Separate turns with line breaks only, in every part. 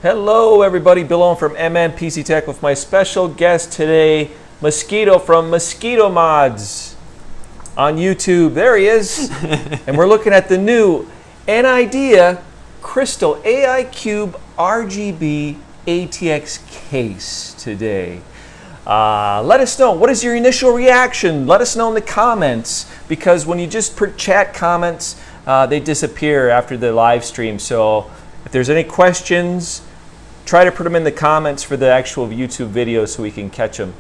Hello everybody, Bill Owen from MNPC Tech with my special guest today, Mosquito from Mosquito Mods on YouTube. There he is. And we're looking at the new Anidees Crystal AI Cube RGB ATX case today. Let us know, what is your initial reaction? Let us know in the comments, because when you just put chat comments, they disappear after the live stream. So if there's any questions, try to put them in the comments for the actual YouTube video so we can catch them.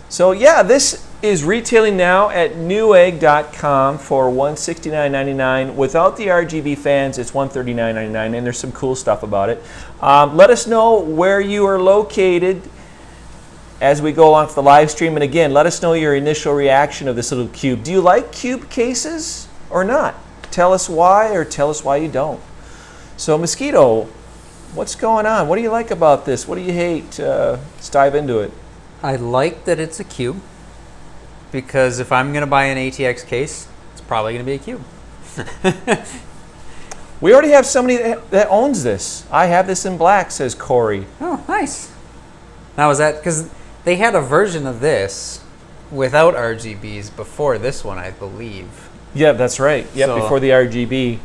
So yeah, this is retailing now at newegg.com for $169.99. Without the RGB fans, it's $139.99, and there's some cool stuff about it. Let us know where you are located as we go along to the live stream. And again, let us know your initial reaction of this little cube. Do you like cube cases or not? Tell us why, or tell us why you don't. So Mosquito, what's going on? What do you like about this? What do you hate? Let's dive into it.
I like that it's a cube, because if I'm going to buy an ATX case, it's probably going to be a cube.
We already have somebody that owns this. I have this in black, says Corey.
Oh, nice. Now, is that because they had a version of this without RGBs before this one, I believe.
Yeah, that's right. Yep, so before the RGB.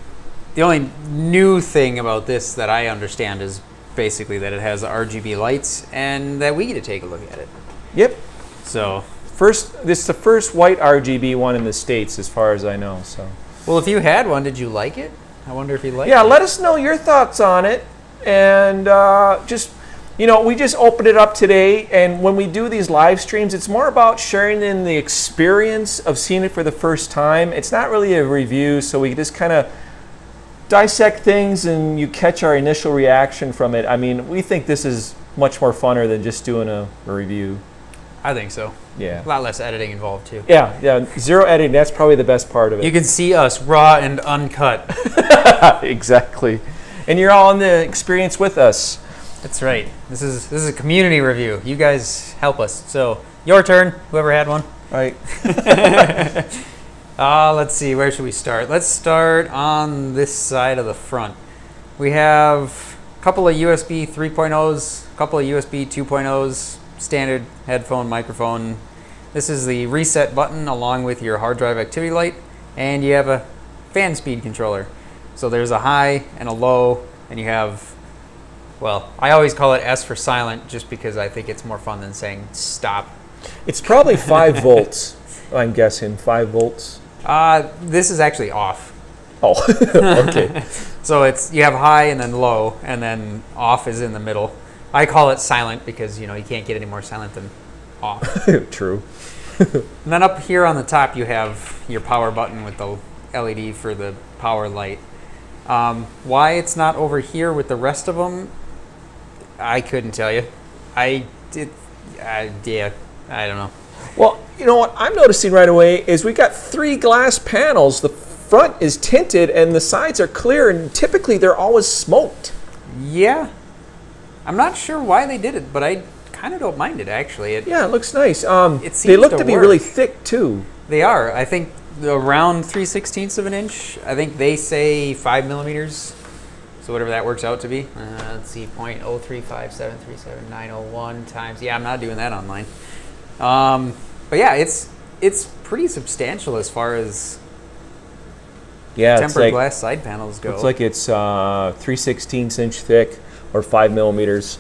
The only new thing about this that I understand is basically that it has RGB lights and that we get to take a look at it.
Yep.
So
this is the first white RGB one in the States, as far as I know. So.
Well, if you had one, did you like it? I wonder if you liked it.
Yeah, let us know your thoughts on it, and just, you know, we just opened it up today, and when we do these live streams, it's more about sharing in the experience of seeing it for the first time. It's not really a review, so we just kind of dissect things and you catch our initial reaction from it. I mean, we think this is much more funner than just doing a review.
I think so.
Yeah.
A lot less editing involved too.
Yeah, zero editing. That's probably the best part of it.
You can see us raw and uncut.
Exactly. And you're all in the experience with us.
That's right. This is a community review. You guys help us. So your turn, whoever had one.
Right.
Let's see, where should we start? Let's start on this side of the front. We have a couple of USB 3.0s, a couple of USB 2.0s, standard headphone, microphone. This is the reset button along with your hard drive activity light, and you have a fan speed controller. So there's a high and a low, and you have, well, I always call it S for silent just because I think it's more fun than saying stop.
It's probably 5 volts, I'm guessing, 5 volts.
This is actually off.
Oh, okay.
So you have high and then low, and then off is in the middle. I call it silent because, you know, you can't get any more silent than off.
True.
And then up here on the top you have your power button with the LED for the power light. Why it's not over here with the rest of them, I couldn't tell you. Yeah, I don't know.
Well, you know what I'm noticing right away is we got 3 glass panels. The front is tinted and the sides are clear, and typically they're always smoked.
Yeah. I'm not sure why they did it, but I kind of don't mind it, actually.
Yeah, it looks nice.
They
look to be really thick, too.
They are. I think around 3/16 of an inch. I think they say 5 millimeters. So whatever that works out to be. Let's see, 0.035737901 times. Yeah, I'm not doing that online. But yeah, it's pretty substantial as far as tempered glass side panels go.
Looks like it's 3/16 inch thick, or 5 millimeters.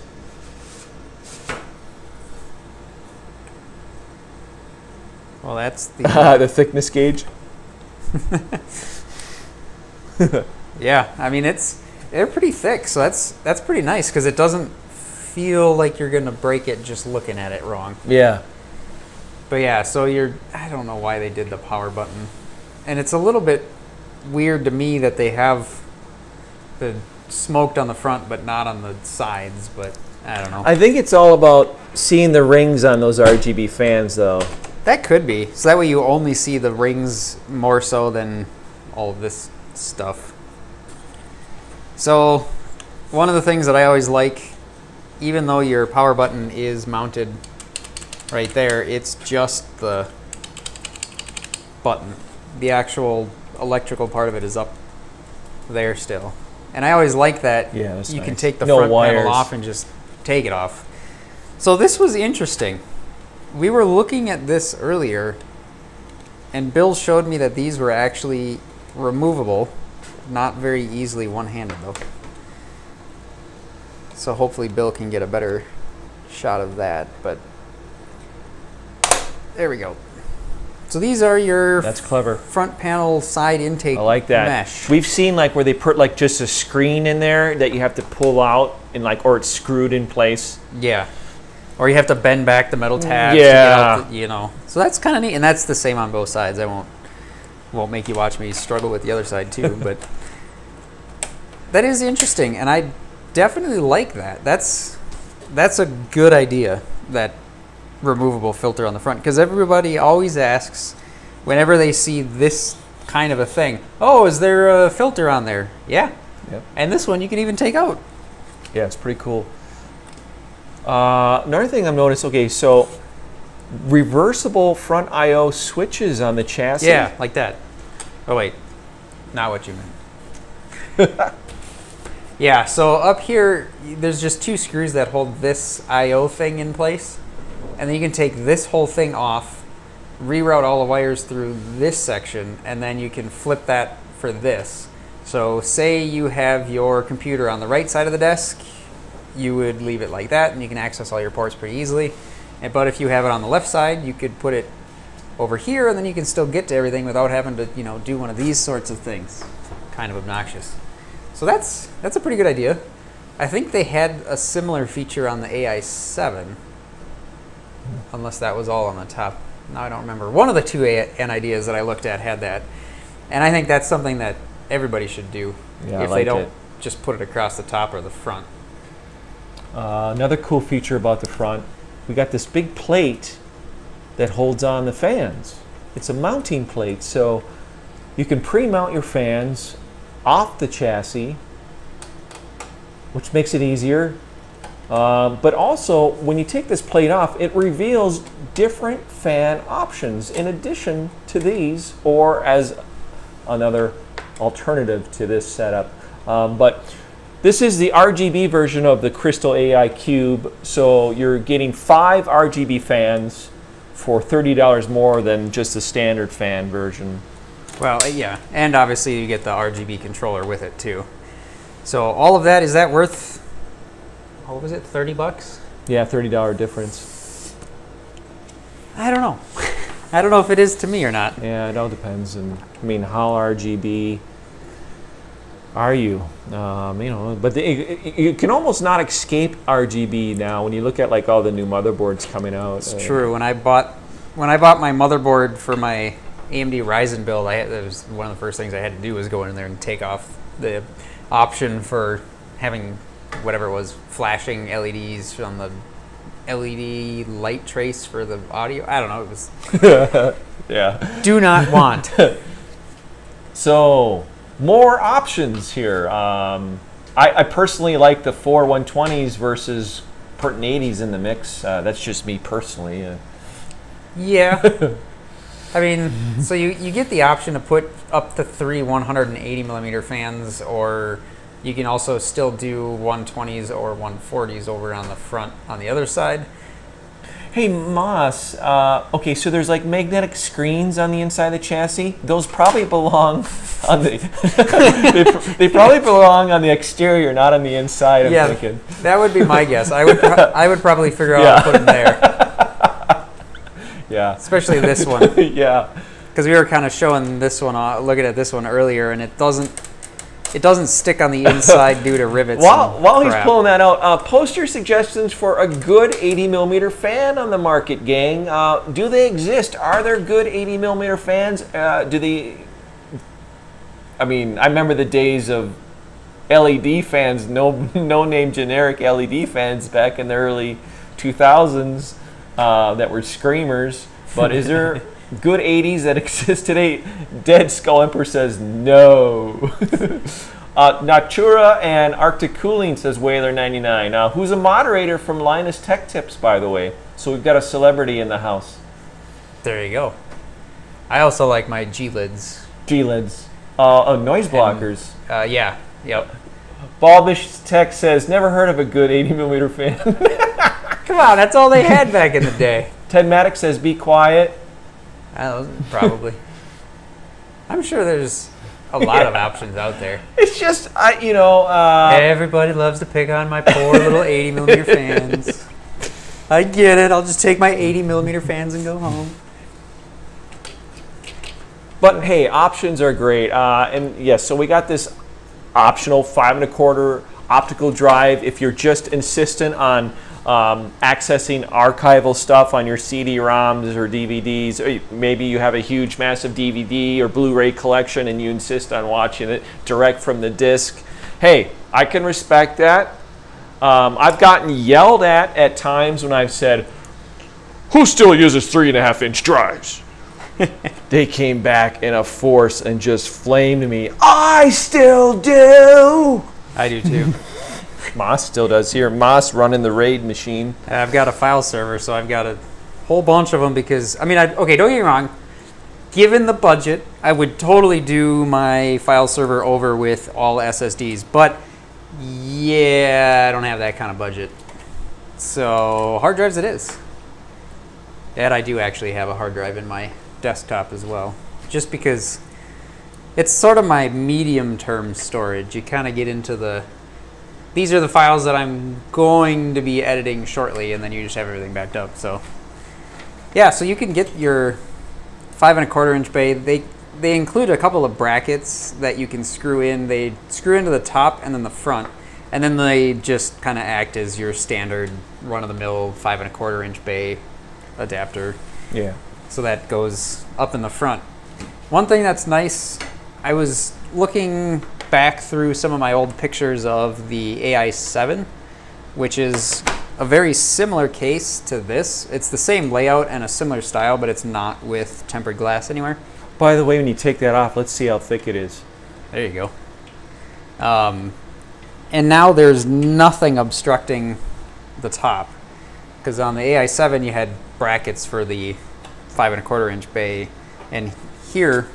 Well, that's the
the thickness gauge.
Yeah, I mean they're pretty thick, so that's pretty nice because it doesn't feel like you're gonna break it just looking at it wrong.
Yeah.
But yeah, so I don't know why they did the power button, and it's a little bit weird to me that they have the smoked on the front but not on the sides, but I don't know.
I think it's all about seeing the rings on those RGB fans, though.
That could be. So that way you only see the rings more so than all of this stuff. So one of the things that I always like, even though your power button is mounted right there, it's just the button. The actual electrical part of it is up there still. And I always like that
Yeah, that's
you
nice.
can take the
No
front
wires.
panel off and just take it off. So this was interesting. We were looking at this earlier, and Bill showed me that these were actually removable. Not very easily one-handed, though. So hopefully Bill can get a better shot of that. But there we go. So these are your
That's clever.
front panel side intake
I like that.
mesh.
We've seen like where they put like just a screen in there that you have to pull out and like, or it's screwed in place.
Yeah. Or you have to bend back the metal tabs to
Yeah.
get out the, you know. So that's kind of neat, and that's the same on both sides. I won't make you watch me struggle with the other side too, but that is interesting, and I definitely like that. That's a good idea, that removable filter on the front, because everybody always asks whenever they see this kind of a thing, oh, is there a filter on there? Yeah.
Yep.
And this one you can even take out.
Yeah, it's pretty cool. Another thing I've noticed, okay, so reversible front I/O switches on the chassis.
Yeah, like that. Oh wait, not what you meant. Yeah, so up here, there's just 2 screws that hold this I/O thing in place. And then you can take this whole thing off, reroute all the wires through this section, and then you can flip that for this. So say you have your computer on the right side of the desk, you would leave it like that, and you can access all your ports pretty easily. But if you have it on the left side, you could put it over here, and then you can still get to everything without having to, you know, do one of these sorts of things. Kind of obnoxious. So that's a pretty good idea. I think they had a similar feature on the AI7, unless that was all on the top. Now I don't remember. One of the 2 Anidees that I looked at had that, and I think that's something that everybody should do if they don't just put it across the top or the front.
Another cool feature about the front, we got this big plate that holds on the fans. It's a mounting plate, so you can pre-mount your fans off the chassis, which makes it easier. But also, when you take this plate off, it reveals different fan options in addition to these, or as another alternative to this setup. But this is the RGB version of the Crystal AI Cube, so you're getting 5 RGB fans for $30 more than just the standard fan version.
Well, yeah, and obviously you get the RGB controller with it too. So all of that, is that worth, what was it, 30 bucks?
Yeah, $30 difference.
I don't know. I don't know if it is to me or not.
Yeah, it all depends. And I mean, how RGB are you? You know, but you can almost not escape RGB now when you look at like all the new motherboards coming out.
It's true. When I bought my motherboard for my AMD Ryzen build, that was one of the first things I had to do was go in there and take off the option for having whatever it was, flashing LEDs on the LED light trace for the audio. I don't know. It was
yeah.
Do not want.
So more options here. I personally like the 4 120s versus putting 80s in the mix. That's just me personally.
Yeah. I mean, so you get the option to put up to 3 180 millimeter fans, or you can also still do 120s or 140s over on the front on the other side.
Hey Moss, okay, so there's like magnetic screens on the inside of the chassis. Those probably belong on the they probably belong on the exterior, not on the inside. I'm thinking.
That would be my guess. I would probably figure out how to put them there.
Yeah,
especially this one.
Yeah,
because we were kind of showing this one, looking at this one earlier, and it doesn't stick on the inside due to rivets.
While he's pulling that out, post your suggestions for a good 80 millimeter fan on the market, gang. Do they exist? Are there good 80 millimeter fans? Do they? I mean, I remember the days of LED fans, no name generic LED fans back in the early 2000s. That were screamers, but is there good 80s that exist today? Dead Skull Emperor says no. Natura and Arctic Cooling says Whaler 99. Who's a moderator from Linus Tech Tips, by the way? So we've got a celebrity in the house.
There you go. I also like my G-lids.
G-lids. Noise blockers.
Yeah. Yep.
Balbish Tech says, never heard of a good 80mm fan.
Come on, that's all they had back in the day.
Ted Maddox says, be quiet.
Probably. I'm sure there's a lot of options out there.
It's just, you know...
everybody loves to pick on my poor little 80mm fans. I get it. I'll just take my 80mm fans and go home.
But hey, options are great. And yes, so we got this optional 5 1/4 optical drive. If you're just insistent on accessing archival stuff on your CD-ROMs or DVDs, or maybe you have a huge, massive DVD or Blu-ray collection and you insist on watching it direct from the disc. Hey, I can respect that. I've gotten yelled at times when I've said, who still uses 3.5-inch drives? They came back in a force and just flamed me. I still do.
I do too.
Moss still does here. Moss running the RAID machine.
I've got a file server, so I've got a whole bunch of them because, I mean, okay, don't get me wrong. Given the budget, I would totally do my file server over with all SSDs, but yeah, I don't have that kind of budget. So hard drives it is. And I do actually have a hard drive in my desktop as well, just because it's sort of my medium-term storage. You kind of get into these are the files that I'm going to be editing shortly, and then you just have everything backed up. So yeah, so you can get your 5 1/4-inch bay. They include a couple of brackets that you can screw in. They screw into the top and then the front, and then they just kind of act as your standard run-of-the-mill 5 1/4-inch bay adapter.
Yeah.
So that goes up in the front. One thing that's nice, I was looking back through some of my old pictures of the AI7, which is a very similar case to this. It's the same layout and a similar style, but it's not with tempered glass anywhere.
By the way, when you take that off, let's see how thick it is.
There you go. And now there's nothing obstructing the top, because on the AI7 you had brackets for the 5 1/4-inch bay, and here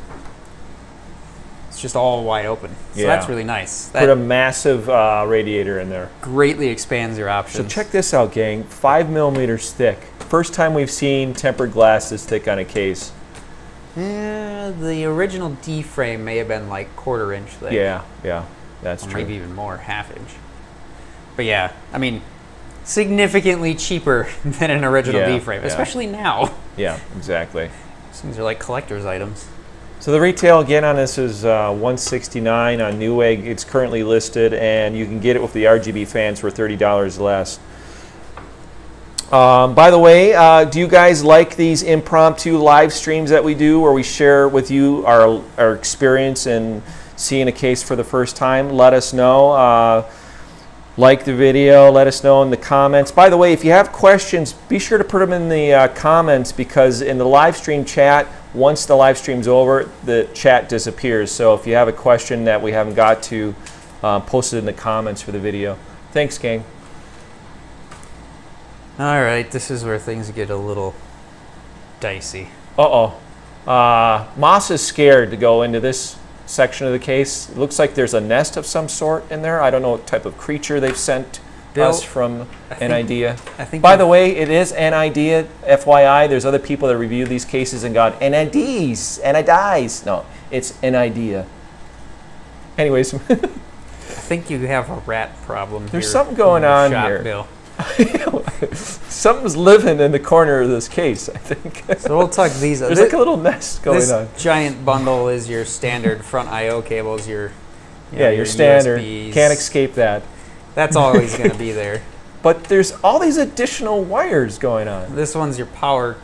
it's just all wide open. So that's really nice.
Put a massive radiator in there.
Greatly expands your options.
So check this out, gang. 5mm thick. First time we've seen tempered glass this thick on a case.
The original D frame may have been like 1/4 inch thick.
Yeah, that's true.
Maybe even more, 1/2 inch. But yeah, I mean, significantly cheaper than an original D frame, especially now.
Yeah, exactly.
These things are like collector's items.
So the retail again on this is $169 on Newegg. It's currently listed, and you can get it with the RGB fans for $30 less. By the way, do you guys like these impromptu live streams that we do where we share with you our experience in seeing a case for the first time? Let us know. Like the video, let us know in the comments. By the way, if you have questions, be sure to put them in the comments, because in the live stream chat, once the live stream's over, the chat disappears. So if you have a question that we haven't got to, post it in the comments for the video. Thanks, gang.
All right, this is where things get a little dicey.
Uh-oh. Moss is scared to go into this section of the case. It looks like there's a nest of some sort in there. I don't know what type of creature they've sent us from Anidea. By the way, it is Anidea, FYI. There's other people that review these cases and got Anidees, Anidees. No, it's Anidea. Anyways.
I think you have a rat problem.
There's something going on here.
Bill.
Something's living in the corner of this case, I think.
So we'll tuck these.
There's like a little nest going on.
This giant bundle is your standard front I/O cables. Your
standard.
USBs.
Can't escape that.
That's always going to be there.
But there's all these additional wires going on.
This one's your power,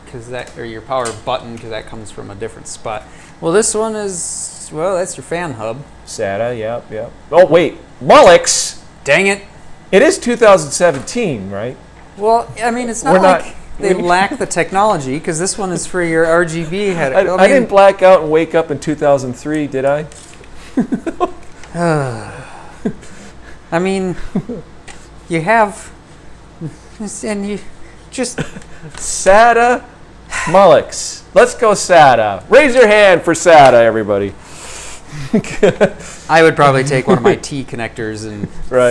or your power button, because that comes from a different spot. Well, this one is, well, that's your fan hub.
SATA, yep. Oh wait, Mullix.
Dang it.
It is 2017, right?
Well, I mean, it's not like they lack the technology, because this one is for your RGB head.
I didn't black out and wake up in 2003, did I?
I mean, you have, and you just...
SATA Mullix. Let's go SATA. Raise your hand for SATA, everybody.
I would probably take one of my T connectors and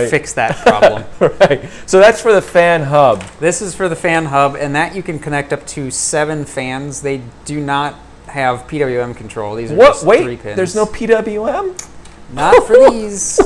fix that problem.
Right. So that's for the fan hub.
This is for the fan hub, and that you can connect up to 7 fans. They do not have PWM control. These are just 3 pins.
There's no PWM?
Not for these.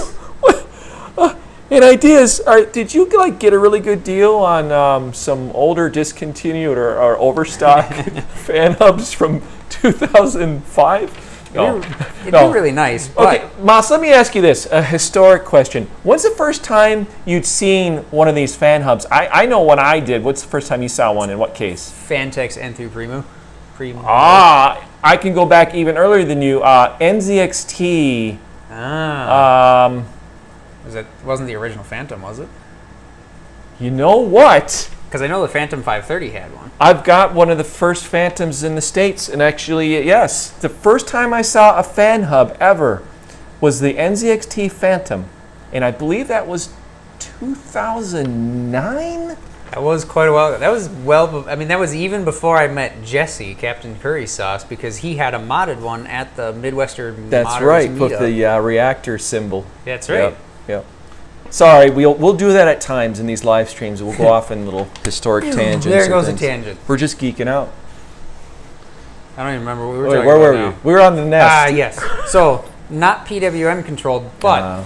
And Ideas, did you like get a really good deal on some older discontinued or overstock fan hubs from 2005?
It'd be really nice. But
okay, Mas, let me ask you this, a historic question. When's the first time you'd seen one of these fan hubs? I know when I did. What's the first time you saw one? In what case?
Fantex N3 Primo.
Ah, I can go back even earlier than you. NZXT.
Wasn't the original Phantom, was it?
You know what?
Because I know the Phantom 530 had one.
I've got one of the first Phantoms in the States, and actually, yes, the first time I saw a fan hub ever was the NZXT Phantom, and I believe that was 2009?
That was quite a while ago. That was that was even before I met Jesse, Captain Curry Sauce, because he had a modded one at the Midwestern
That's
Modders
right,
meetup.
with the reactor symbol.
That's right.
Yep. Sorry, we'll do that at times in these live streams. We'll go off in little historic tangents.
There goes a tangent.
We're just geeking out.
I don't even remember what we were talking
where
about
were
now.
we? We were on the Nest.
Yes. So, not PWM controlled, but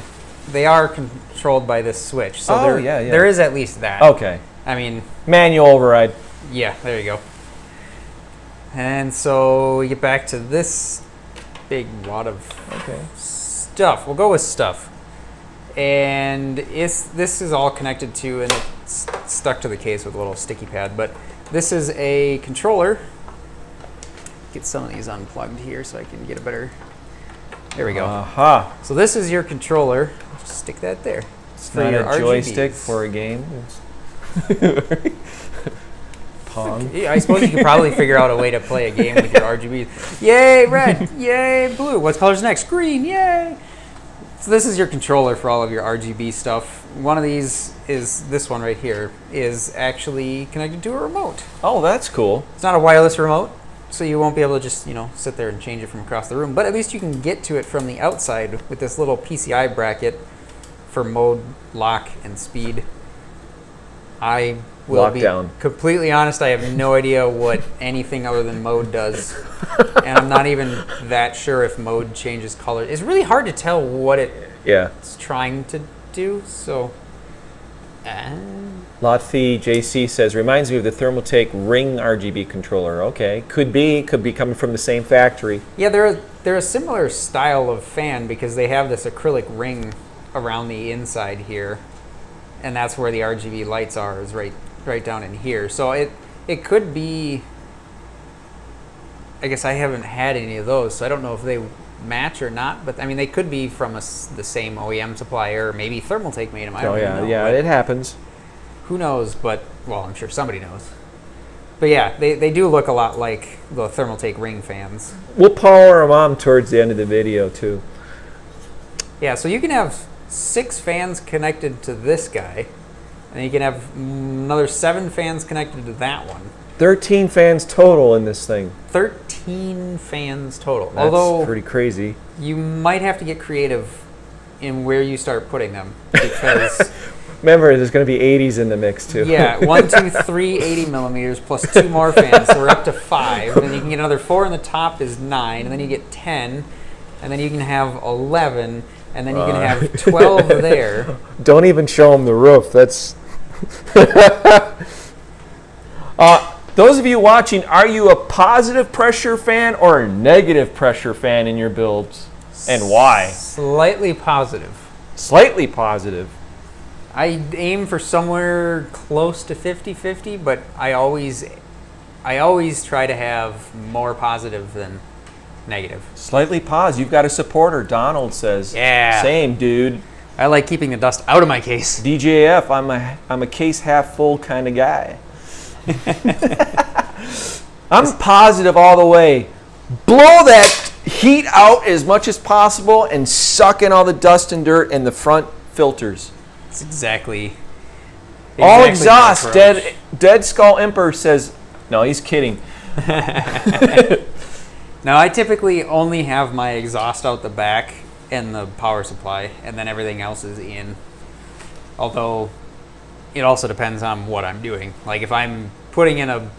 they are controlled by this switch. So there is at least that.
Okay.
I mean...
Manual override.
Yeah, there you go. And so we get back to this big wad of stuff. We'll go with stuff. And this is all connected to, and it's stuck to the case with a little sticky pad, but this is a controller. Get some of these unplugged here so I can get a better, there we go.
Aha.
So this is your controller. Just stick that there.
It's not a joystick for a game. Pong.
I suppose you could probably figure out a way to play a game with your RGBs. Yay, red. Yay, blue. What color's next? Green. Yay. So this is your controller for all of your RGB stuff. One of these is this one right here, is actually connected to a remote.
Oh, that's cool.
It's not a wireless remote, so you won't be able to just, sit there and change it from across the room. But at least you can get to it from the outside with this little PCI bracket for mode, lock, and speed. I will be completely honest, I have no idea what anything other than mode does. And I'm not even that sure if mode changes color. It's really hard to tell what it's trying to do, so...
Lotfi JC says, reminds me of the Thermaltake Ring RGB controller. Okay, could be coming from the same factory.
Yeah, they're a similar style of fan because they have this acrylic ring around the inside here. And that's where the RGB lights are, is right down in here. So it could be, I guess I haven't had any of those, so I don't know if they match or not, but I mean they could be from the same OEM supplier, or maybe Thermaltake made them. I don't know.
Yeah, it happens.
Who knows? But well, I'm sure somebody knows. But yeah, they do look a lot like the Thermaltake Ring fans.
We'll power them on towards the end of the video too.
Yeah, so you can have 6 fans connected to this guy, and you can have another 7 fans connected to that one.
13 fans total in this thing.
13 fans total.
That's
although
pretty crazy.
You might have to get creative in where you start putting them, because
remember, there's going to be 80s in the mix too.
Yeah, 1, 2, 3 80 millimeters plus 2 more fans, so we're up to 5. Then you can get another 4 in the top is 9, and then you get 10, and then you can have 11, and then you can have 12 there.
Don't even show them the roof. That's. Those of you watching, are you a positive pressure fan or a negative pressure fan in your builds, and why?
Slightly positive.
Slightly positive.
I aim for somewhere close to 50-50, but I always try to have more positive than negative.
Slightly positive. You've got a supporter, Donald says.
Yeah.
Same, dude.
I like keeping the dust out of my case.
DJF, I'm a case half full kind of guy. I'm positive all the way. Blow that heat out as much as possible and suck in all the dust and dirt in the front filters.
It's exactly
all exhaust. Dead Skull Emperor says, no, he's kidding.
Now, I typically only have my exhaust out the back and the power supply, and then everything else is in. Although, it also depends on what I'm doing. Like, if I'm putting in a,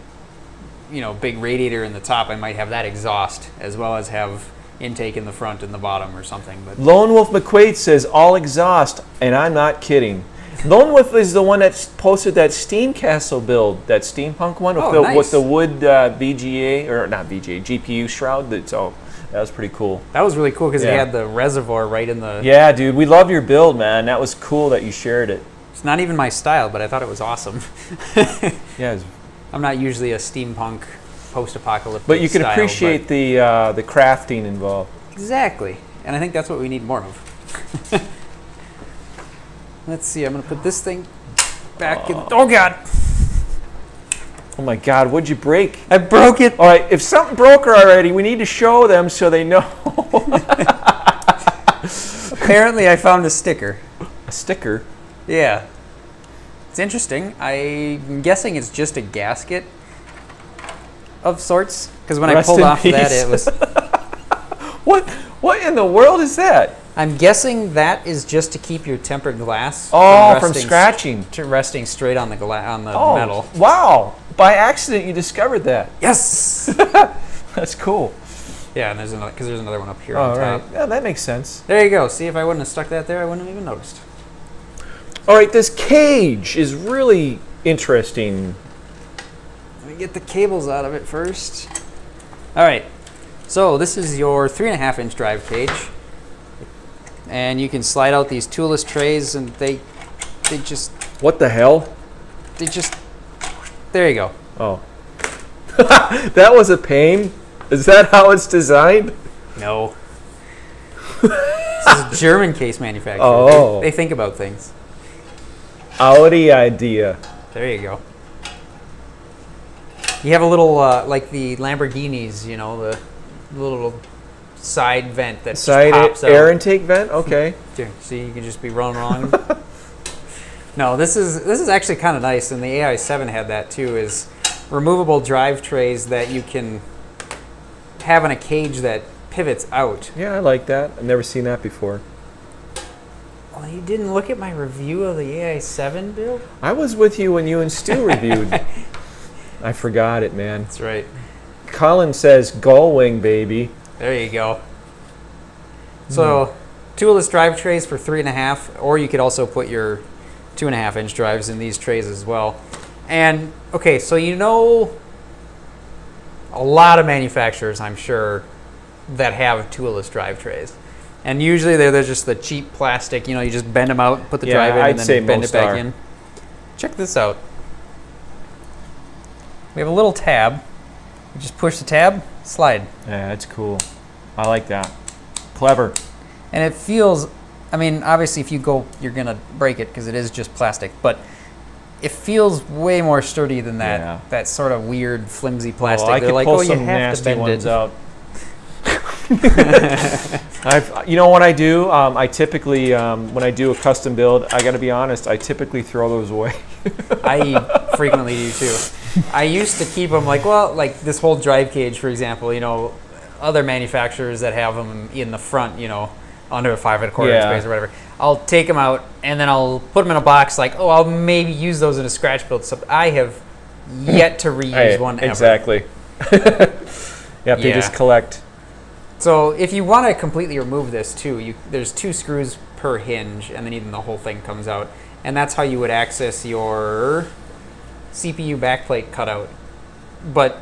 big radiator in the top, I might have that exhaust, as well as have intake in the front and the bottom or something. But
Lone Wolf McQuaid says all exhaust, and I'm not kidding. Lone Wolf is the one that posted that Steam Castle build, that steampunk one with,
nice.
with the wood VGA, or not VGA, GPU shroud. That was pretty cool.
That was really cool because he had the reservoir right in the...
Yeah, dude, we love your build, man. That was cool that you shared it.
It's not even my style, but I thought it was awesome.
Yeah.
I'm not usually a steampunk post-apocalyptic
But you can
style,
appreciate the crafting involved.
Exactly. And I think that's what we need more of. Let's see, I'm going to put this thing back in... Oh, God!
Oh, my God, what'd you break?
I broke it!
All right, if something broke already, we need to show them so they know.
Apparently, I found a sticker.
A sticker?
Yeah. It's interesting. I'm guessing it's just a gasket of sorts. Because when I pulled off that, it was...
What in the world is that?
I'm guessing that is just to keep your tempered glass
from scratching.
Resting straight on the metal.
Wow. By accident, you discovered that.
Yes!
That's cool.
Yeah, and there's another one up here
Oh,
on top.
right. Yeah, that makes sense.
There you go. See, if I wouldn't have stuck that there, I wouldn't have even noticed.
All right, this cage is really interesting.
Let me get the cables out of it first. All right. So this is your 3.5-inch drive cage. And you can slide out these toolless trays, and they just...
What the hell?
They just... There you go.
Oh. That was a pain? Is that how it's designed?
No. This is a German case manufacturer.
Oh.
They think about things.
Audi idea.
There you go. You have a little, like the Lamborghinis, the little side vent that
side
pops out.
Air intake vent. Okay.
See, you can just be rolling along. No, this is actually kind of nice, and the AI7 had that too. Is removable drive trays that you can have in a cage that pivots out.
Yeah, I like that. I've never seen that before.
Well, you didn't look at my review of the AI7 build?
I was with you when you and Stu reviewed. I forgot it, man.
That's right.
Colin says gull wing, baby.
There you go. So, toolless drive trays for 3.5, or you could also put your 2.5-inch drives in these trays as well. And, okay, so a lot of manufacturers, I'm sure, that have toolless drive trays. And usually they're just the cheap plastic, you just bend them out, put the drive in, and then bend it back in. Check this out. We have a little tab. You just push the tab, slide.
Yeah, that's cool. I like that. Clever.
And it feels, obviously if you go, you're going to break it because it is just plastic, but it feels way more sturdy than that. Yeah. That sort of weird, flimsy plastic.
I could pull some nasty ones out. You know what I do? I typically, when I do a custom build, I got to be honest, I typically throw those away.
I frequently do too. I used to keep them like this whole drive cage, for example, other manufacturers that have them in the front, under a 5 1/4 inch space or whatever. I'll take them out and then I'll put them in a box I'll maybe use those in a scratch build. So I have yet to reuse one ever.
Exactly. Yep, they just collect.
So if you want to completely remove this too, there's 2 screws per hinge, and then even the whole thing comes out. And that's how you would access your CPU backplate cutout. But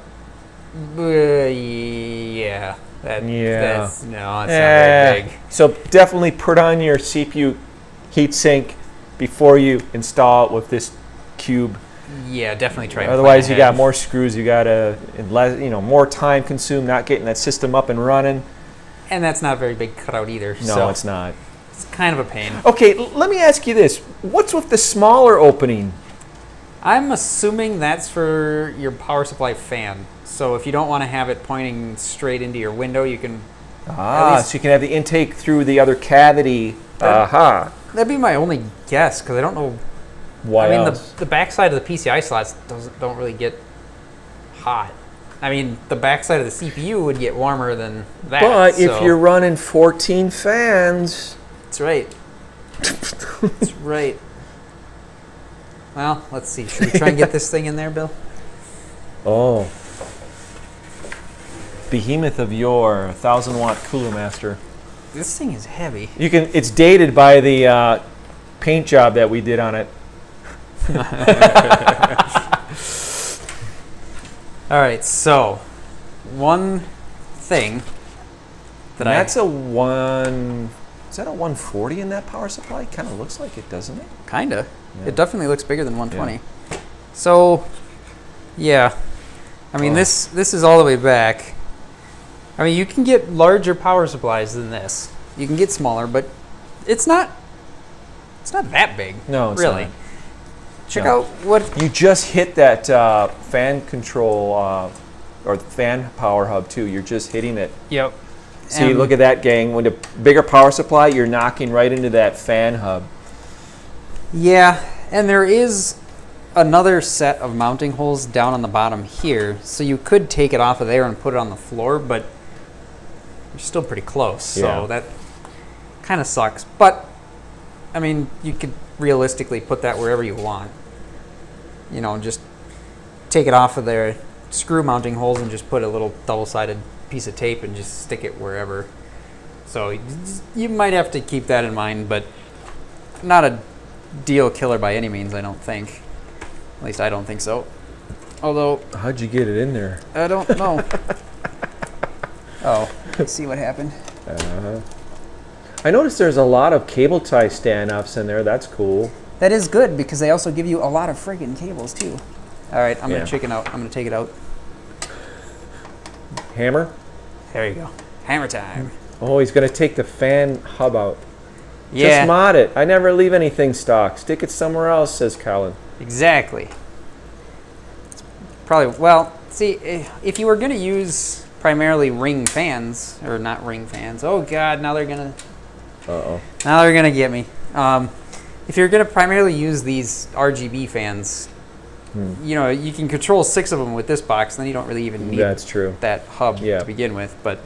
that's not very big.
So definitely put on your CPU heatsink before you install it with this cube.
Yeah, definitely try.
Otherwise, you got more screws. You got to, more time consumed not getting that system up and running.
And that's not a very big cutout either.
No,
so
it's not.
It's kind of a pain.
Okay, let me ask you this: what's with the smaller opening?
I'm assuming that's for your power supply fan. So if you don't want to have it pointing straight into your window, you can.
So you can have the intake through the other cavity.
That'd be my only guess because I don't know.
Why else?
the backside of the PCI slots don't really get hot. I mean, the backside of the CPU would get warmer than that.
But if you're running 14 fans...
That's right. That's right. Well, let's see. Should we try and get this thing in there, Bill?
Oh. Behemoth of yore, 1,000-watt Cooler Master.
This thing is heavy.
You can. It's dated by the paint job that we did on it.
All right, so one thing
that's a one. Is that a 140 in that power supply? Kind of looks like it, doesn't it?
Kinda.
Yeah.
It definitely looks bigger than 120. Yeah. So, yeah. I mean, this is all the way back. I mean, you can get larger power supplies than this. You can get smaller, but it's not that big.
No, it's
really.
not.
Check out what
you just hit that fan control or fan power hub too. You're just hitting it.
Yep.
See, look at that, gang. When the bigger power supply, you're knocking right into that fan hub.
Yeah, and there is another set of mounting holes down on the bottom here, so you could take it off of there and put it on the floor, but you're still pretty close, so that kind of sucks. But, I mean, you could realistically put that wherever you want. You know, just take it off of there, screw mounting holes, and just put a little double-sided piece of tape and just stick it wherever. So you might have to keep that in mind, but not a deal killer by any means, I don't think. At least I don't think so. Although...
How'd you get it in there?
I don't know. Oh, let's see what happened.
I noticed there's a lot of cable tie stand-ups in there. That's cool.
That is good, because they also give you a lot of friggin' cables, too. All right, I'm going to chicken out. I'm going to take it out.
Hammer?
There you go. Hammer time.
Oh, he's going to take the fan hub out.
Yeah.
Just mod it. I never leave anything stock. Stick it somewhere else, says Colin.
Exactly. It's probably, well, see, if you were going to use primarily ring fans, or not ring fans, oh God, now they're going to, now they're going to get me. If you're going to primarily use these RGB fans, you know, you can control 6 of them with this box, and then you don't really even need that hub to begin with, but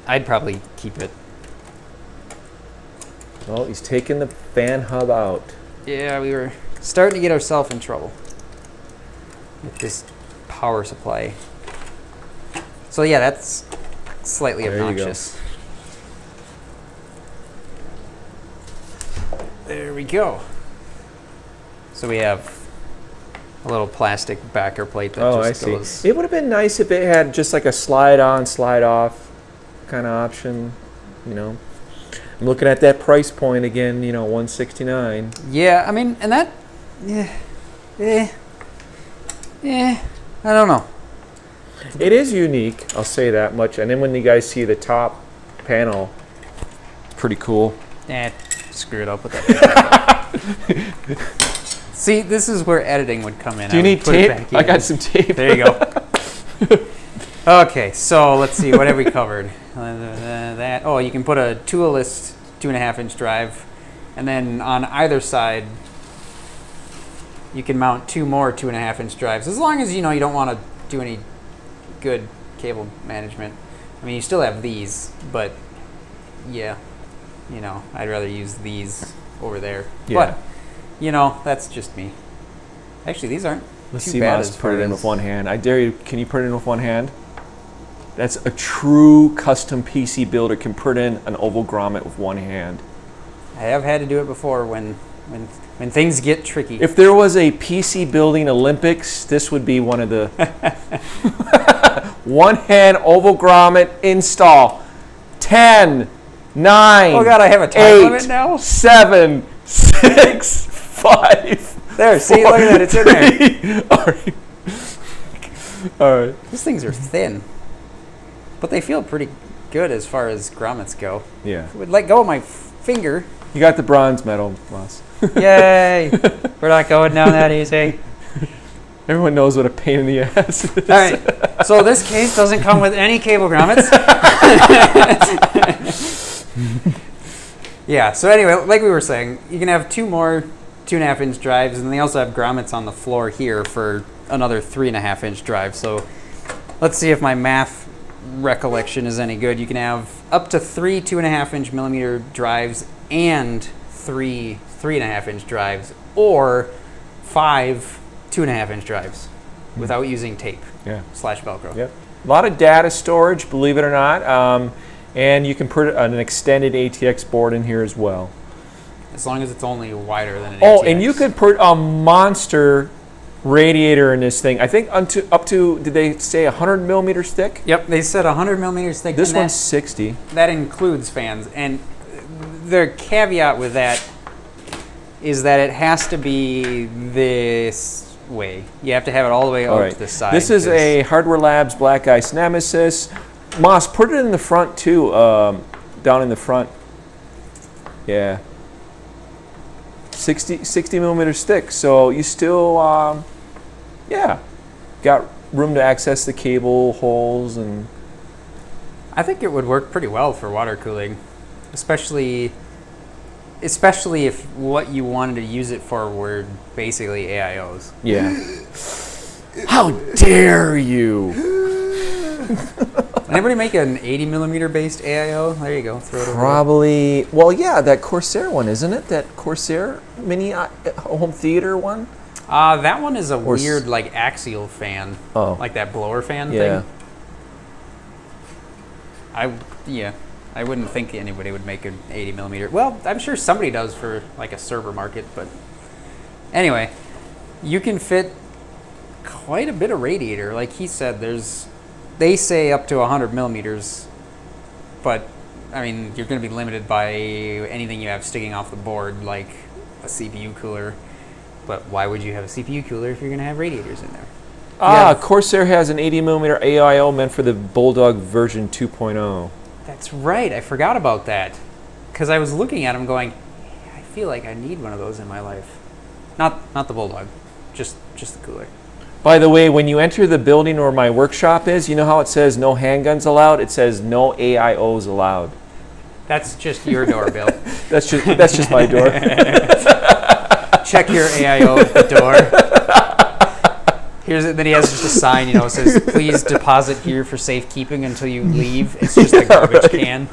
I'd probably keep it.
Oh, he's taking the fan hub out.
Yeah, we were starting to get ourselves in trouble with this power supply. So yeah, that's slightly obnoxious. There we go. So we have a little plastic backer plate that just goes.
It would have been nice if it had just like a slide on, slide off kind of option, you know. I'm looking at that price point again, you know, $169.
Yeah, I mean, and that, I don't know.
It is unique, I'll say that much. And then when you guys see the top panel, pretty cool.
Screw it up with that. See, this is where editing would come in.
Do you need tape? I got some tape.
There you go. Okay, so let's see. What have we covered? That. Oh, you can put a toolless 2.5-inch drive, and then on either side, you can mount 2 more 2.5-inch drives. As long as you know you don't want to do any good cable management. I mean, you still have these, but yeah, you know, I'd rather use these over there. Yeah. But you know, that's just me. Actually, these aren't too bad.
Let's put it in with one hand. I dare you. Can you put it in with one hand? That's a true custom PC builder can put in an oval grommet with one hand.
I have had to do it before when things get tricky.
If there was a PC building Olympics, this would be one of the one hand oval grommet install. 10, 9.
Oh God, I have a time limit now.
7, 6, 5.
There, see, 4, look at that, it's in there.
All right. All right.
These things are thin, but they feel pretty good as far as grommets go.
Yeah.
If I would let go of my finger.
You got the bronze medal, Ross.
Yay! We're not going down that easy.
Everyone knows what a pain in the ass is.
All right. So this case doesn't come with any cable grommets. Yeah. So anyway, like we were saying, you can have 2 more 2.5-inch drives, and they also have grommets on the floor here for another 3.5-inch drive. So let's see if my math recollection is any good. You can have up to 3 2.5-inch millimeter drives and 3 3.5-inch drives, or 5 2.5-inch drives without using tape slash Velcro.
Yep. A lot of data storage, believe it or not, and you can put an extended ATX board in here as well.
As long as it's only wider than an
Oh,
ATX.
and you could put a monster radiator in this thing. I think up to did they say 100 millimeters thick?
Yep, they said 100 millimeters thick.
This one's 60.
That includes fans, and the caveat with that is that it has to be this way. You have to have it all the way out to the side.
This is a Hardware Labs Black Ice Nemesis. Moss, put it in the front too, down in the front. Yeah. 60 millimeters thick, so you still, yeah, got room to access the cable holes. And
I think it would work pretty well for water cooling, especially if what you wanted to use it for were basically AIOs.
Yeah. How dare you!
Anybody make an 80 millimeter based AIO? There you go. Throw it over.
Probably. Well, yeah, that Corsair one, isn't it? That Corsair mini home theater one.
That one is a weird like axial fan.
Oh.
Like that blower fan
Yeah.
thing. I wouldn't think anybody would make an 80 millimeter. Well, I'm sure somebody does for like a server market, but anyway, you can fit quite a bit of radiator. Like he said, they say up to 100 millimeters, but I mean, you're going to be limited by anything you have sticking off the board, like a CPU cooler. But why would you have a CPU cooler if you're going to have radiators in there?
Corsair has an 80 millimeter AIO meant for the Bulldog version 2.0.
That's right. I forgot about that. Because I was looking at them going, I feel like I need one of those in my life. Not the Bulldog, just the cooler.
By the way, when you enter the building where my workshop is, you know how it says no handguns allowed? It says no AIOs allowed.
That's just your door, Bill.
That's just my door.
Check your AIO at the door. Then he has just a sign, it says, please deposit here for safekeeping until you leave. It's just a garbage can.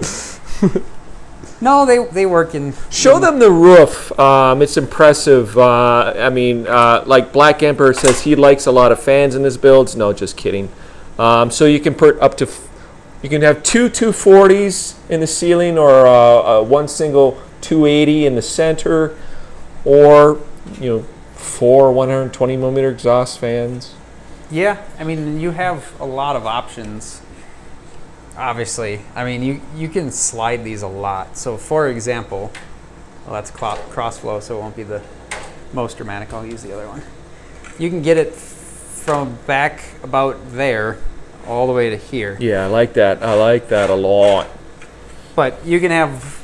No, they work in...
Show them the roof. It's impressive. Like Black Emperor says he likes a lot of fans in his builds. No, just kidding. So you can put up to... You can have two 240s in the ceiling, or one single 280 in the center, or, 4 120 millimeter exhaust fans. Yeah,
I mean, you have a lot of options. Obviously, I mean, you can slide these a lot. So, for example, well, that's crossflow, so it won't be the most dramatic. I'll use the other one. You can get it from back about there all the way to here.
Yeah, I like that. I like that a lot.
But you can have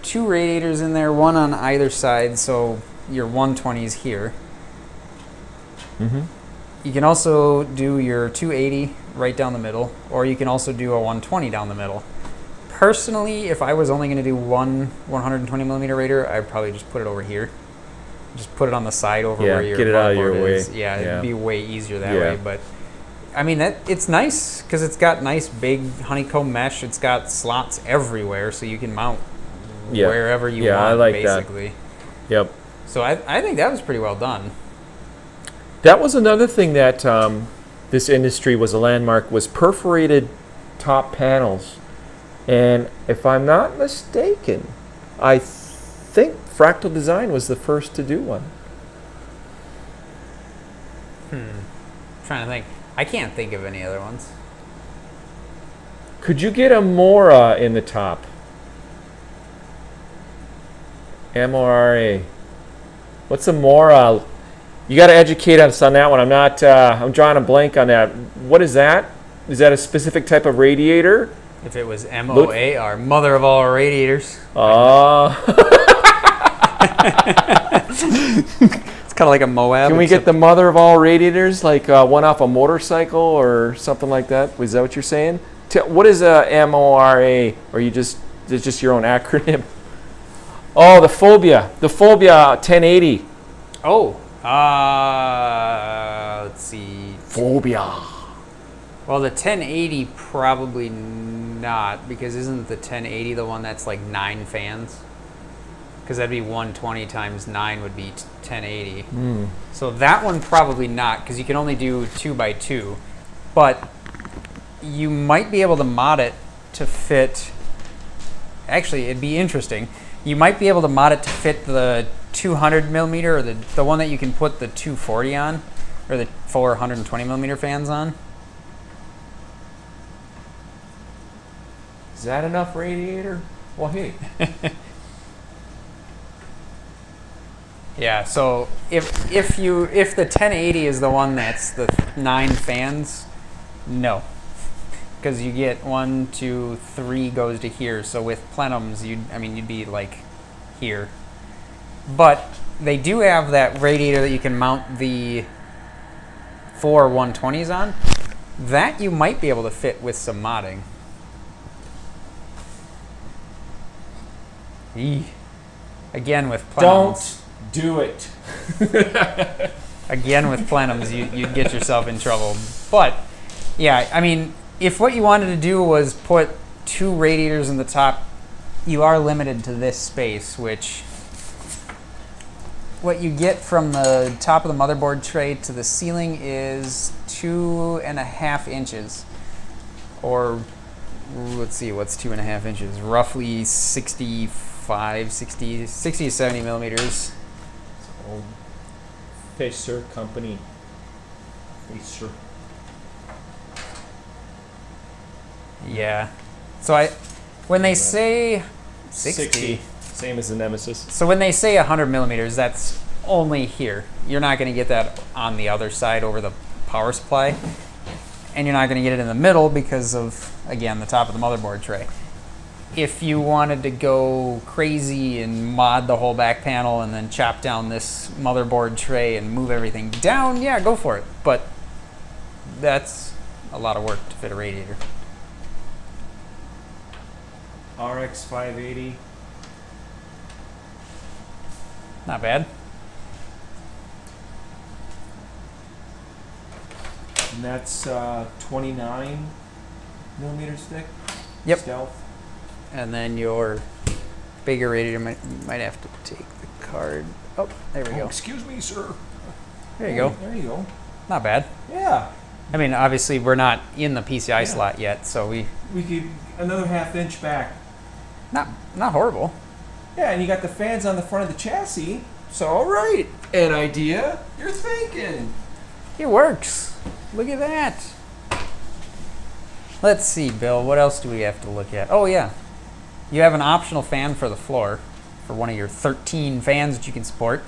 2 radiators in there, one on either side, so your 120s here.
Mm-hmm.
You can also do your 280 right down the middle, or you can also do a 120 down the middle. Personally, if I was only going to do one 120 millimeter radiator, I'd probably just put it over here. Just put it on the side over where your
get it out of your way.
Yeah, it'd be way easier that way. But I mean, it's nice because it's got nice big honeycomb mesh. It's got slots everywhere, so you can mount wherever you want.
I like
basically.
That. Yep.
So I think that was pretty well done.
That was another thing that this industry was a landmark, was perforated top panels. And if I'm not mistaken, I think Fractal Design was the first to do one.
Trying to think. I can't think of any other ones.
Could you get a Mora in the top? M-O-R-A. What's a Mora? You got to educate us on that one. I'm not. I'm drawing a blank on that. What is that? Is that a specific type of radiator?
If it was M-O-A-R, mother of all radiators. It's kind of like a Moab.
Can we get the mother of all radiators, like one off a motorcycle or something like that? Is that what you're saying? What is a M-O-R-A? Or it's just your own acronym? Oh, the Phobia. The Phobia 1080.
Oh, let's see.
Phobia.
Well, the 1080 probably not, because isn't the 1080 the one that's like 9 fans? Because that'd be 120 times 9 would be 1080. So that one probably not, because you can only do 2x2. But you might be able to mod it to fit. Actually, it'd be interesting. You might be able to mod it to fit the 200 millimeter, or the one that you can put the 240 on, or the 420 millimeter fans on.
Is that enough radiator? Well, hey.
Yeah. So if the 1080 is the one that's the 9 fans, no, because you get 1, 2, 3 goes to here. So with plenums, you'd be like here. But they do have that radiator that you can mount the 4 120s on. That you might be able to fit with some modding. Again with plenums.
Don't do it.
Again with plenums, you'd get yourself in trouble. But yeah, I mean, if what you wanted to do was put 2 radiators in the top, you are limited to this space, which what you get from the top of the motherboard tray to the ceiling is 2.5 inches, or let's see, what's 2.5 inches? Roughly 60 to 70 millimeters.
Oh, Fisher Company. Fisher.
Yeah. So when they say 60,
same as the Nemesis.
so when they say 100 millimeters, that's only here. You're not going to get that on the other side over the power supply, and you're not going to get it in the middle because of, again, the top of the motherboard tray. If you wanted to go crazy and mod the whole back panel and then chop down this motherboard tray and move everything down, yeah, go for it. But that's a lot of work to fit a radiator.
RX 580.
Not bad.
And that's 29 millimeters thick.
Yep.
Stealth.
And then your bigger radiator might have to take the card. Oh, there we go.
Excuse me, sir.
There you go.
There you go.
Not bad.
Yeah.
I mean, obviously, we're not in the PCI slot yet, so we
could another ½ inch back.
not horrible.
Yeah, and you got the fans on the front of the chassis. So, all right, an idea. You're thinking.
It works. Look at that. Let's see, Bill. What else do we have to look at? Oh, yeah. You have an optional fan for the floor for one of your 13 fans that you can support.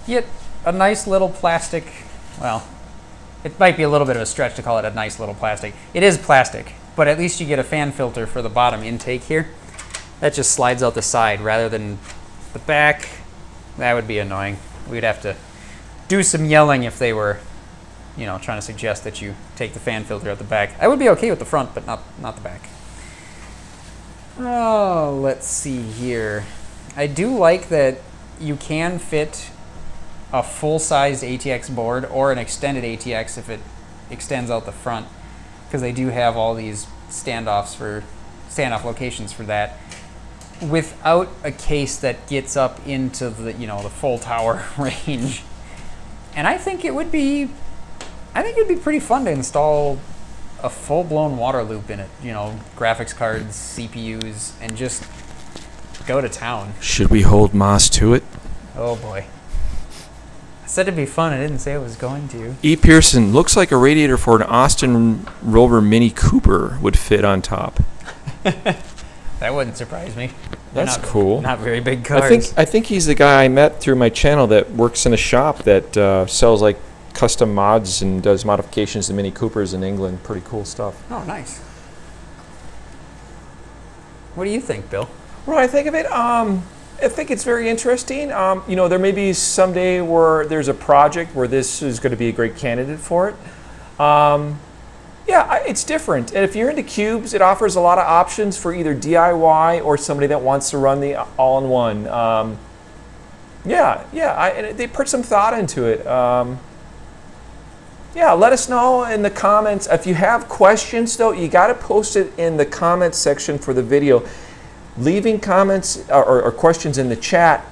You get a nice little plastic, well, it might be a little bit of a stretch to call it a nice little plastic. It is plastic, but at least you get a fan filter for the bottom intake here. That just slides out the side rather than the back. That would be annoying. We'd have to do some yelling if they were, you know, trying to suggest that you take the fan filter out the back. I would be okay with the front, but not the back. Oh, let's see here. I do like that you can fit a full-sized ATX board or an extended ATX if it extends out the front, because they do have all these standoff locations for that, without a case that gets up into the, you know, the full tower range. And I think it would be pretty fun to install a full-blown water loop in it, you know, graphics cards, CPUs, and just go to town.
Should we hold Moss to it?
Oh boy. I said it'd be fun, I didn't say I was going to.
E. Pearson, looks like a radiator for an Austin Rover Mini Cooper would fit on top.
That wouldn't surprise me.
That's cool.
Not very big cars.
I think he's the guy I met through my channel that works in a shop that sells like custom mods and does modifications to Mini Coopers in England. Pretty cool stuff.
Oh, nice. What do you think, Bill?
What do I think of it? I think it's very interesting. You know, there may be someday where there's a project where this is going to be a great candidate for it. Yeah, it's different. And if you're into cubes, it offers a lot of options for either DIY or somebody that wants to run the all-in-one. And they put some thought into it. Yeah, let us know in the comments. If you have questions, though, you got to post it in the comments section for the video. Leaving comments or questions in the chat,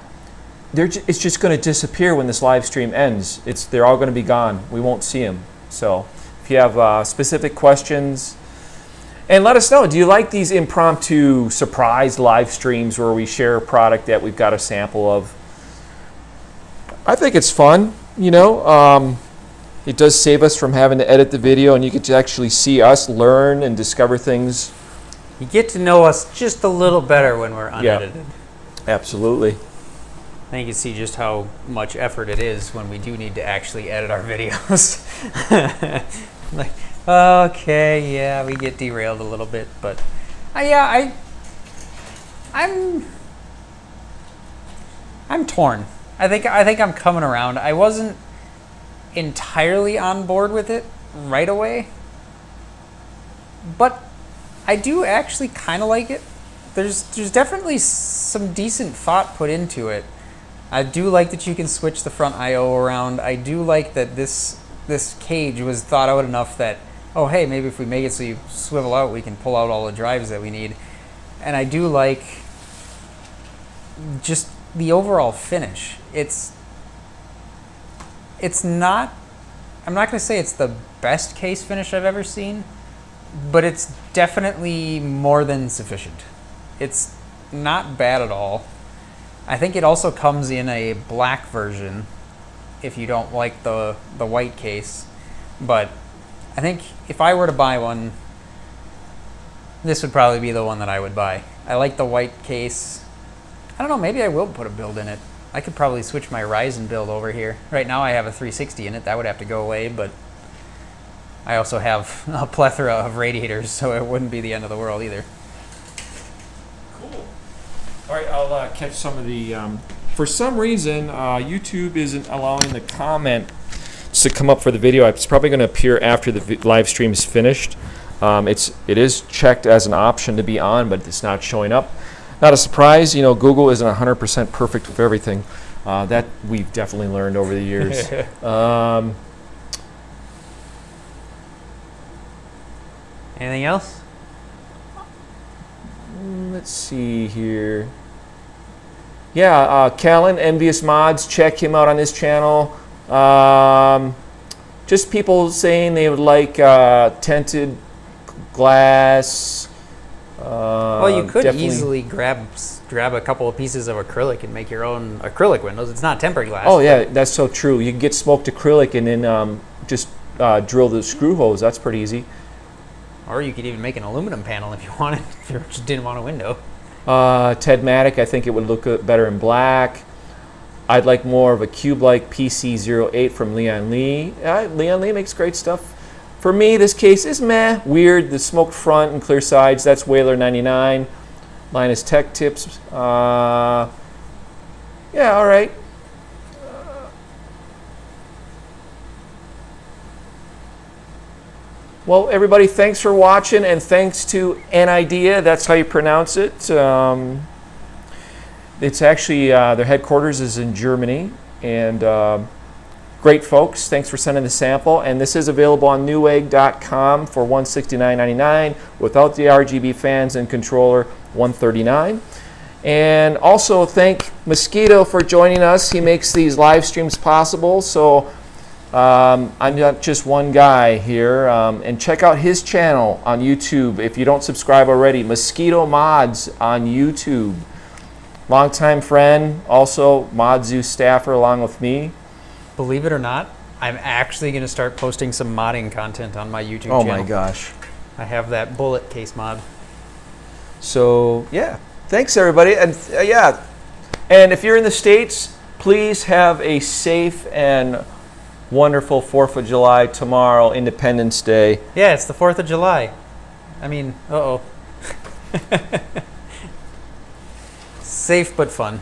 it's just going to disappear when this live stream ends. They're all going to be gone. We won't see them. So if you have specific questions, and let us know. Do you like these impromptu surprise live streams where we share a product that we've got a sample of? I think it's fun, you know. It does save us from having to edit the video, and you get to actually see us learn and discover things.
You get to know us just a little better when we're unedited.
Yeah, absolutely.
I think you see just how much effort it is when we do need to actually edit our videos. Like, okay, yeah, we get derailed a little bit, but I'm torn. I think I'm coming around. I wasn't entirely on board with it right away, but I do actually kind of like it. There's definitely some decent thought put into it. I do like that you can switch the front I/O around. I do like that this cage was thought out enough that, oh hey, maybe if we make it so you swivel out, we can pull out all the drives that we need. And I do like just the overall finish. It's not, I'm not going to say it's the best case finish I've ever seen, but it's definitely more than sufficient. It's not bad at all. I think it also comes in a black version if you don't like the white case, but I think if I were to buy one, this would probably be the one that I would buy. I like the white case. I don't know, maybe I will put a build in it. I could probably switch my Ryzen build over here. Right now I have a 360 in it. That would have to go away, but I also have a plethora of radiators, so it wouldn't be the end of the world either.
Cool. All right, I'll catch some of the... for some reason, YouTube isn't allowing the comments to come up for the video. It's probably going to appear after the live stream is finished. It is checked as an option to be on, but it's not showing up. Not a surprise, you know, Google isn't 100% perfect with everything. That we've definitely learned over the years.
Anything else?
Let's see here. Yeah, Callan, Envious Mods, check him out on his channel. Just people saying they would like tinted glass.
Well, you could easily grab a couple of pieces of acrylic and make your own acrylic windows. It's not tempered glass.
Oh yeah, that's so true. You can get smoked acrylic and then just drill the screw holes. That's pretty easy.
Or you could even make an aluminum panel if you wanted, if you just didn't want a window.
Tedmatic, I think it would look better in black. I'd like more of a cube-like PC08 from Leon Lee. Leon Lee makes great stuff. For me, this case is meh, weird. The smoked front and clear sides, that's Whaler 99. Linus Tech Tips. Yeah, all right. Well, everybody, thanks for watching, and thanks to Anidees. That's how you pronounce it. It's actually, their headquarters is in Germany, and great folks. Thanks for sending the sample, and this is available on newegg.com for $169.99 without the RGB fans and controller, $139. And also thank Mosquito for joining us. He makes these live streams possible, so I'm not just one guy here. And check out his channel on YouTube if you don't subscribe already. Mosquito Mods on YouTube. Longtime friend, also ModZoo staffer along with me.
Believe it or not, I'm actually going to start posting some modding content on my YouTube channel.
Oh my gosh.
I have that bullet case mod.
So yeah, thanks everybody. And yeah, and if you're in the States, please have a safe and wonderful 4th of July tomorrow, Independence Day.
Yeah, it's the 4th of July. I mean, uh-oh. Safe but fun.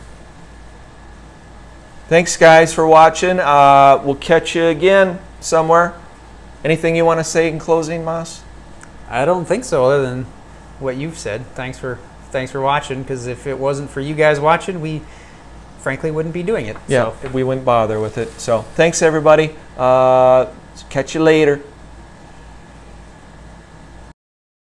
Thanks guys for watching. We'll catch you again somewhere. Anything you want to say in closing, Mas?
I don't think so, other than what you've said. Thanks for watching, because if it wasn't for you guys watching, we frankly wouldn't be doing it.
Yeah,
So.
we wouldn't bother with it. So thanks, everybody. Catch you later.